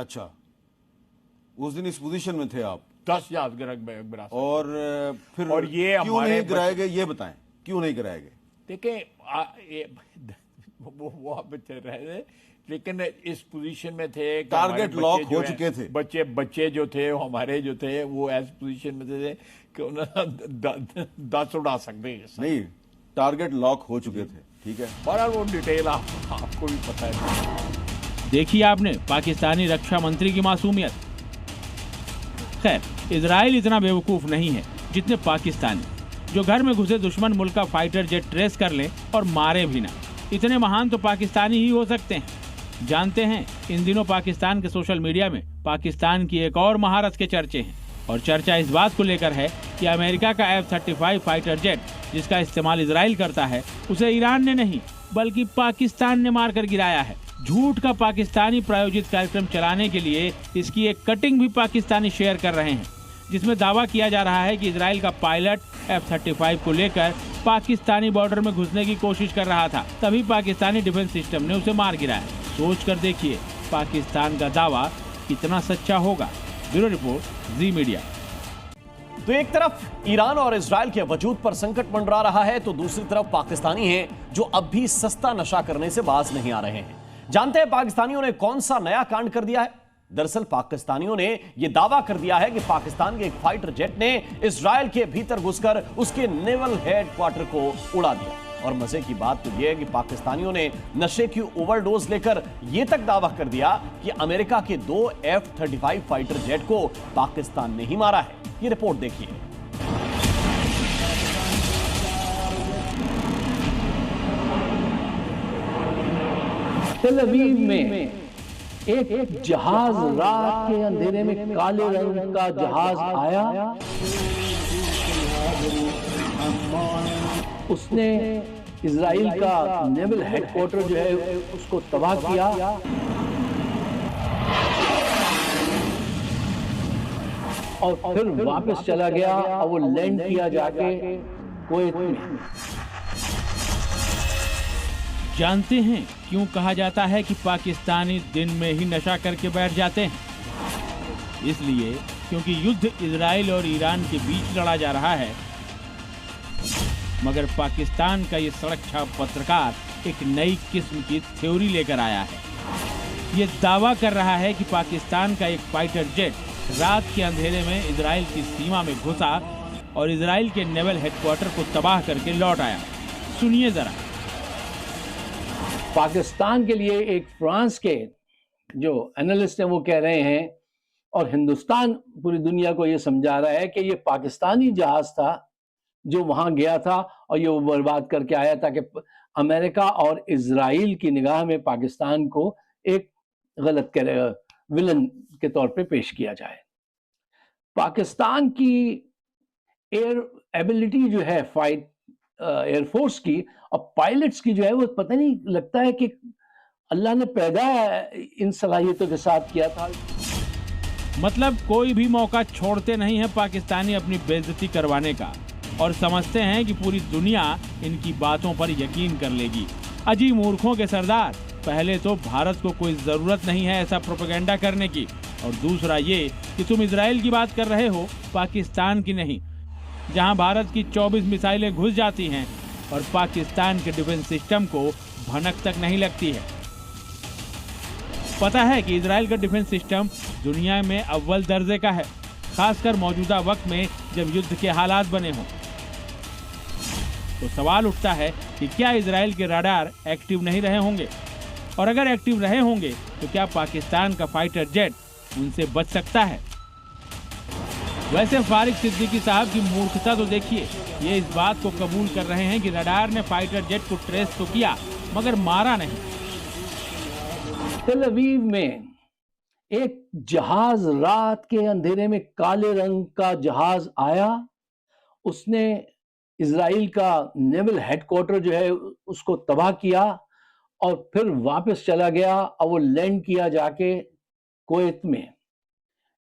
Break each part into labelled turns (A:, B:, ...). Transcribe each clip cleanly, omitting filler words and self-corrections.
A: अच्छा, उस दिन इस पोजीशन में थे आप
B: 10 यादगार
A: और फिर
B: और ये
A: क्यों नहीं गिराए गए, ये बताएं, क्यों नहीं गिराए गए?
B: देखिए वो आप बच्चे रहे थे, लेकिन इस पोजीशन में थे कि
A: टारगेट
B: हमारे
A: लॉक
B: बच्चे
A: हो
B: जो
A: चुके थे।
B: बच्चे जो थे वो हमारे जो थे वो ऐसी पोजीशन में थे कि उन्हें 10 उड़ा सकते हैं।
A: नहीं, टारगेट लॉक हो चुके थे, ठीक है।
B: बहरहाल वो डिटेल आपको भी पता है।
C: देखिए आपने पाकिस्तानी रक्षा मंत्री की मासूमियत। खैर, इजराइल इतना बेवकूफ नहीं है जितने पाकिस्तानी, जो घर में घुसे दुश्मन मुल्क का फाइटर जेट ट्रेस कर लें और मारे भी ना। इतने महान तो पाकिस्तानी ही हो सकते हैं। जानते हैं, इन दिनों पाकिस्तान के सोशल मीडिया में पाकिस्तान की एक और महारत के चर्चे हैं, और चर्चा इस बात को लेकर है कि अमेरिका का F-35 फाइटर जेट, जिसका इस्तेमाल इजराइल करता है, उसे ईरान ने नहीं बल्कि पाकिस्तान ने मारकर गिराया है। झूठ का पाकिस्तानी प्रायोजित कार्यक्रम चलाने के लिए इसकी एक कटिंग भी पाकिस्तानी शेयर कर रहे हैं, जिसमें दावा किया जा रहा है कि इजराइल का पायलट F-35 को लेकर पाकिस्तानी बॉर्डर में घुसने की कोशिश कर रहा था, तभी पाकिस्तानी डिफेंस सिस्टम ने उसे मार गिराया। सोच कर देखिए पाकिस्तान का दावा कितना सच्चा होगा। ब्यूरो रिपोर्ट, जी मीडिया।
D: तो एक तरफ ईरान और इजराइल के वजूद पर संकट मंडरा रहा है, तो दूसरी तरफ पाकिस्तानी हैं जो अब भी सस्ता नशा करने से बाज नहीं आ रहे हैं। जानते हैं पाकिस्तानियों ने कौन सा नया कांड कर दिया है? दरअसल पाकिस्तानियों ने यह दावा कर दिया है कि पाकिस्तान के एक फाइटर जेट ने इजराइल के भीतर घुसकर उसके नेवल हेडक्वार्टर को उड़ा दिया। और मजे की बात तो यह है कि पाकिस्तानियों ने नशे की ओवरडोज लेकर यह तक दावा कर दिया कि अमेरिका के 2 F-35 फाइटर जेट को पाकिस्तान ने ही मारा है। ये रिपोर्ट देखिए।
E: तेल अवीव में एक जहाज रात के अंधेरे में काले रंग का जहाज आया। उसने इजराइल का नेवल हेडक्वार्टर जो है उसको तबाह किया और फिर वापस चला गया और वो लैंड किया जाके कुवैत में।
C: जानते हैं क्यों कहा जाता है कि पाकिस्तानी दिन में ही नशा करके बैठ जाते हैं? इसलिए क्योंकि युद्ध इजराइल और ईरान के बीच लड़ा जा रहा है, मगर पाकिस्तान का ये सड़क छाप पत्रकार एक नई किस्म की थ्योरी लेकर आया है। ये दावा कर रहा है कि पाकिस्तान का एक फाइटर जेट रात के अंधेरे में इजराइल की सीमा में घुसा और इजराइल के नेवल हेडक्वार्टर को तबाह करके लौट आया। सुनिए जरा।
E: पाकिस्तान के लिए एक फ्रांस के जो एनालिस्ट हैं वो कह रहे हैं, और हिंदुस्तान पूरी दुनिया को ये समझा रहा है कि ये पाकिस्तानी जहाज था जो वहां गया था और ये वो बर्बाद करके आया था, कि अमेरिका और इजराइल की निगाह में पाकिस्तान को एक गलत विलन के तौर पे पेश किया जाए। पाकिस्तान की एयर एबिलिटी जो है फाइट एयरफोर्स की और पायलट्स की जो है वो पता नहीं, लगता है कि अल्लाह ने पैदा इन सलाहियतों के साथ किया था।
C: मतलब कोई भी मौका छोड़ते नहीं है पाकिस्तानी अपनी बेइज्जती करवाने का, और समझते हैं कि पूरी दुनिया इनकी बातों पर यकीन कर लेगी। अजी मूर्खों के सरदार, पहले तो भारत को कोई जरूरत नहीं है ऐसा प्रोपेगेंडा करने की, और दूसरा ये कि तुम इजराइल की बात कर रहे हो, पाकिस्तान की नहीं, जहां भारत की 24 मिसाइलें घुस जाती हैं और पाकिस्तान के डिफेंस सिस्टम को भनक तक नहीं लगती है। पता है कि इजराइल का डिफेंस सिस्टम दुनिया में अव्वल दर्जे का है, खासकर मौजूदा वक्त में जब युद्ध के हालात बने हों। तो सवाल उठता है कि क्या इजराइल के रडार एक्टिव नहीं रहे होंगे, और अगर एक्टिव रहे होंगे तो क्या पाकिस्तान का फाइटर जेट उनसे बच सकता है? वैसे फारिक सिद्दीकी साहब की मूर्खता तो देखिए, ये इस बात को कबूल कर रहे हैं कि रडार ने फाइटर जेट को ट्रेस तो किया मगर मारा नहीं।
E: तेल अवीव में एक जहाज रात के अंधेरे में काले रंग का जहाज आया। उसने इजराइल का नेवल हेडक्वार्टर जो है उसको तबाह किया और फिर वापस चला गया और वो लैंड किया जाके कुवैत में।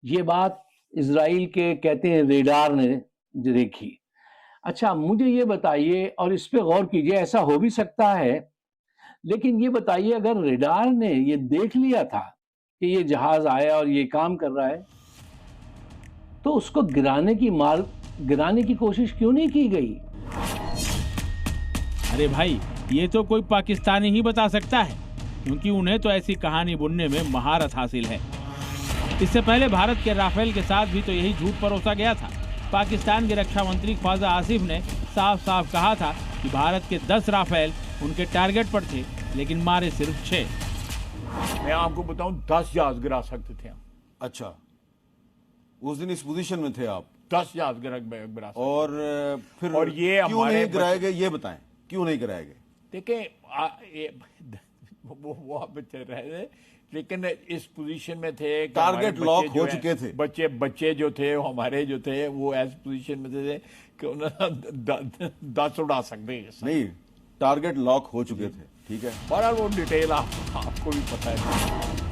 E: ये बात इजराइल के कहते हैं रेडार ने देखी। अच्छा, मुझे ये बताइए और इस पे गौर कीजिए, ऐसा हो भी सकता है, लेकिन ये बताइए अगर रेडार ने ये देख लिया था कि ये जहाज आया और ये काम कर रहा है, तो उसको गिराने की कोशिश क्यों नहीं की गई?
C: अरे भाई, ये तो कोई पाकिस्तानी ही बता सकता है, क्योंकि उन्हें तो ऐसी कहानी बुनने में महारत हासिल है। इससे पहले भारत के राफेल के साथ भी तो यही झूठ परोसा गया था। पाकिस्तान के रक्षा मंत्री ख्वाजा आसिफ ने साफ साफ कहा था कि भारत के 10 राफेल उनके टारगेट पर थे, लेकिन मारे सिर्फ 6।
B: मैं आपको बताऊं 10 जहाज गिरा सकते थे हम।
A: अच्छा, उस दिन इस पोजीशन में थे आप?
B: 10 जहाज गिरा सकते।
A: और फिर
B: और ये
A: क्यों
B: हमारे
A: नहीं गिराए गए, ये बताएं, क्यों नहीं गिराए गए?
B: देखिए वो आप चल रहे थे, लेकिन इस पोजीशन में थे कि
A: टारगेट
B: हमारे
A: लॉक
B: बच्चे
A: हो
B: जो
A: चुके
B: हैं-
A: थे।
B: बच्चे जो थे वो हमारे जो थे वो ऐसी पोजीशन में थे कि उन्होंने 10 उड़ा सकते।
A: नहीं, टारगेट लॉक हो चुके थे, ठीक है।
B: बहरहाल वो डिटेल आपको भी पता है।